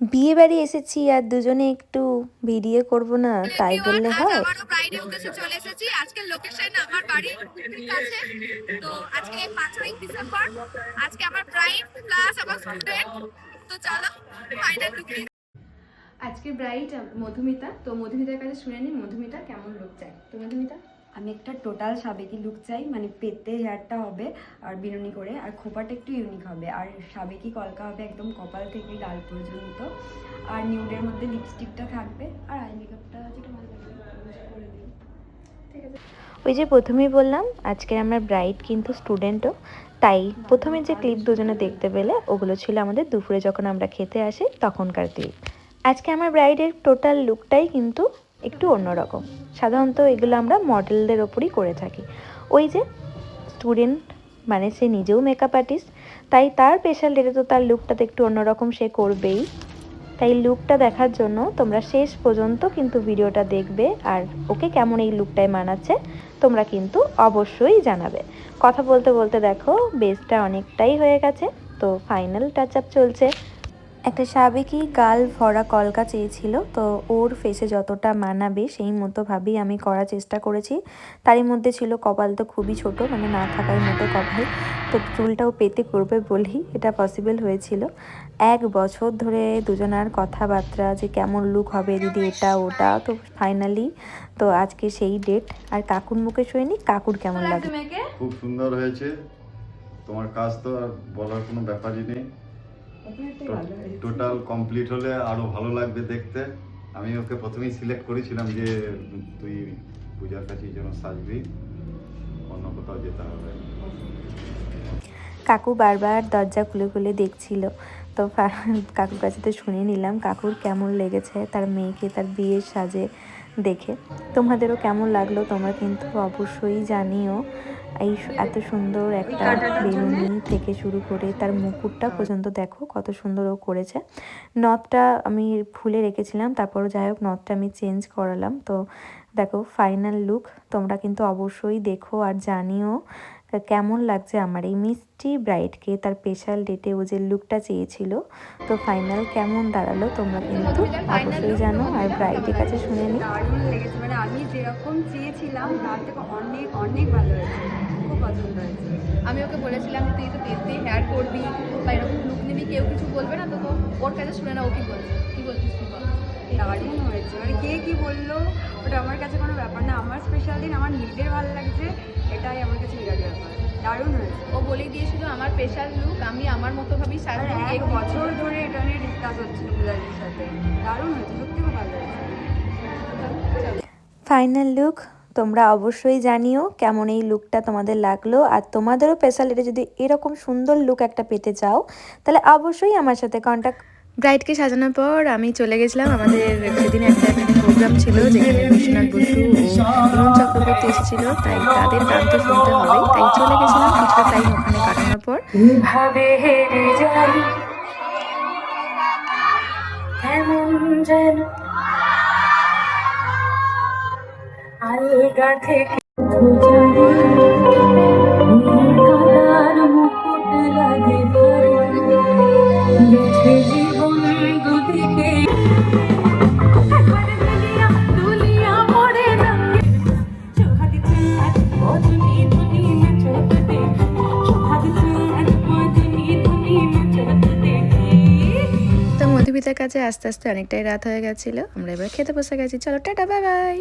বিয়ে বাড়ি এসেছি আর দুজনে একটু ভিডিও করব না তাই বললে হয়? আমারও ব্রাইডে উদ্দেশ্যে চলে এসেছি। আজকের লোকেশন আমার বাড়ির কাছে। তো আজকে 5 ডিসেম্বর। আজকে আমার ব্রাইড প্লাস আমার স্টুডেন্ট। তো চলো ফাইনাল লুক। আজকে ব্রাইড মধুমিতা। তো মধুমিতার কাছে শুনে নিই মধুমিতা কেমন লুক চাই। তো মধুমিতা, আমি একটা টোটাল সাবেকি লুক চাই, মানে পেতে হেয়ারটা হবে আর বিনুনি করে, আর খোপাটা একটু ইউনিক হবে, আর সাবেকি কলকা হবে একদম কপাল থেকে গাল পর্যন্ত, আর নিউডের মধ্যে লিপস্টিকটা থাকবে, আর আই মেকআপটা যেটা ভালো লাগবে করে দিই। ঠিক আছে। ওই যে প্রথমেই বললাম আজকের আমার ব্রাইড কিন্তু স্টুডেন্টও, তাই প্রথমে যে ক্লিপ দুজনে দেখতে পেলে ওগুলো ছিল আমাদের দুপুরে যখন আমরা খেতে আসি তখনকার ক্লিপ। আজকে আমার ব্রাইডের টোটাল লুকটাই কিন্তু একটু অন্যরকম। সাধারণত এগুলো আমরা মডেলদের ওপরই করে থাকি। ওই যে স্টুডেন্ট মানে সে নিজেও মেকআপ আর্টিস্ট, তাই তার স্পেশাল ডেটে তো তার লুকটা তো একটু অন্যরকম সে করবেই। তাই লুকটা দেখার জন্য তোমরা শেষ পর্যন্ত কিন্তু ভিডিওটা দেখবে, আর ওকে কেমন এই লুকটায় মানাচ্ছে তোমরা কিন্তু অবশ্যই জানাবে। কথা বলতে বলতে দেখো বেসটা অনেকটাই হয়ে গেছে, তো ফাইনাল টাচ আপ চলছে। একটা সাবেকি গাল ভরা কলকা চেয়েছিল, তো ওর ফেসে যতটা মানাবে সেই মতো ভাবেই আমি করার চেষ্টা করেছি। তারই মধ্যে ছিল কপাল তো খুবই ছোট, মানে না থাকার মতো কপাল, তো চুলটাও পেতে করবে বলেই এটা পসিবল হয়েছিল। 1 বছর ধরে দুজনার কথাবার্তা যে কেমন লুক হবে দিদি এটা ওটা, তো ফাইনালি তো আজকে সেই ডেট। আর কাকুর মুখে শুনিনি কাকুর কেমন লাগে। খুব সুন্দর হয়েছে, তোমার কাজ তো আর বলার কোনো ব্যাপারই নেই। টোটাল কমপ্লিট হলে আরো ভালো লাগবে দেখতে। আমি ওকে প্রথমেই সিলেক্ট করেছিলাম যে তুই পূজার কাছেই যেন সাজবি, অন্য কোথাও যেতে হবে। কাকু বারবার দরজা খুলে খুলে দেখছিল, তো কাকুর কাছে তো শুনে নিলাম কাকুর কেমন লেগেছে তার মেয়েকে তার বিয়ের সাজে দেখে। তোমাদেরও কেমন লাগলো তোমরা কিন্তু অবশ্যই জানিও। এই এত সুন্দর একটা বেলুনি থেকে শুরু করে তার মুকুটটা পর্যন্ত দেখো কত সুন্দর ও করেছে। নথটা আমি খুলে রেখেছিলাম, তারপরও যাই হোক নথটা আমি চেঞ্জ করালাম। তো দেখো ফাইনাল লুক তোমরা কিন্তু অবশ্যই দেখো আর জানিও কেমন লাগছে আমার এই মিষ্টি ব্রাইডকে তার স্পেশাল ডেটে ও যে লুকটা চেয়েছিল। তো ফাইনাল কেমন দাঁড়ালো তোমরা কিন্তু অবশ্যই জানো, আর ব্রাইডের কাছে শুনে নিই। দারুণ লেগেছে, মানে আমি যেরকম চেয়েছিলাম তার থেকে অনেক অনেক ভালো হয়েছে, খুব পছন্দ হয়েছে। আমি ওকে বলেছিলাম তুই তো পেতে হেয়ার করবি বা এরকম লুক নিবি, কেউ কিছু বলবে না। তো ওর কাছে শুনে না ও কি বলছে, কি বলছিস তুই বল। দারুণ হয়েছে, মানে কে কি বললো ওটা আমার কাছে কোনো ব্যাপার না। আমার স্পেশাল দিন, আমার নিজের ভালো লাগছে, এটাই আমার কাছে বিরাট ব্যাপার। দারুণ হয়েছে। ও বলেই দিয়েছিল আমার স্পেশাল লুক আমি আমার মতো ভাবেই আর সাজবো। 1 বছর ধরে এটা নিয়ে ডিসকাস হচ্ছিল পূজাদির সাথে। দারুণ হয়েছে, সত্যি খুব ভালো হয়েছে। ফাইনাল লুক তোমরা অবশ্যই জানিও কেমন এই লুকটা তোমাদের লাগলো, আর তোমাদেরও স্পেশাল এটা যদি এরকম সুন্দর লুক একটা পেতে চাও তাহলে অবশ্যই আমার সাথে কন্ট্যাক্ট। ব্রাইডকে সাজানোর পর আমি চলে গেছিলাম, আমাদের সেদিন একটা প্রোগ্রাম ছিল যেখানে বিশ্বনাথ বসু ও ইমন চক্রবর্তী এসেছিল, তাই তাদের গান তো শুনতে হবেই, তাই চলে গেছিলাম কিছুটা টাইম ওখানে কাটানোর পর। ভাবে হেরে যাই কেমন যেন আলগা থেকে কাদার মুকুট লাগে ভারী জীবন দুদিকে দুনিয়া পড়ে রঙে চোহাদ চাঁদ মধুনি ধুনি নাচত দেখ চোহাদ চাঁদ মধুনি ধুনি নাচত দেখ। তো মধুমিতার কাছে আস্তে আস্তে অনেকটাই রাত হয়ে গেছিলো, আমরা এবার খেতে বসে গেছি। চলো টাটা, বাই বাই।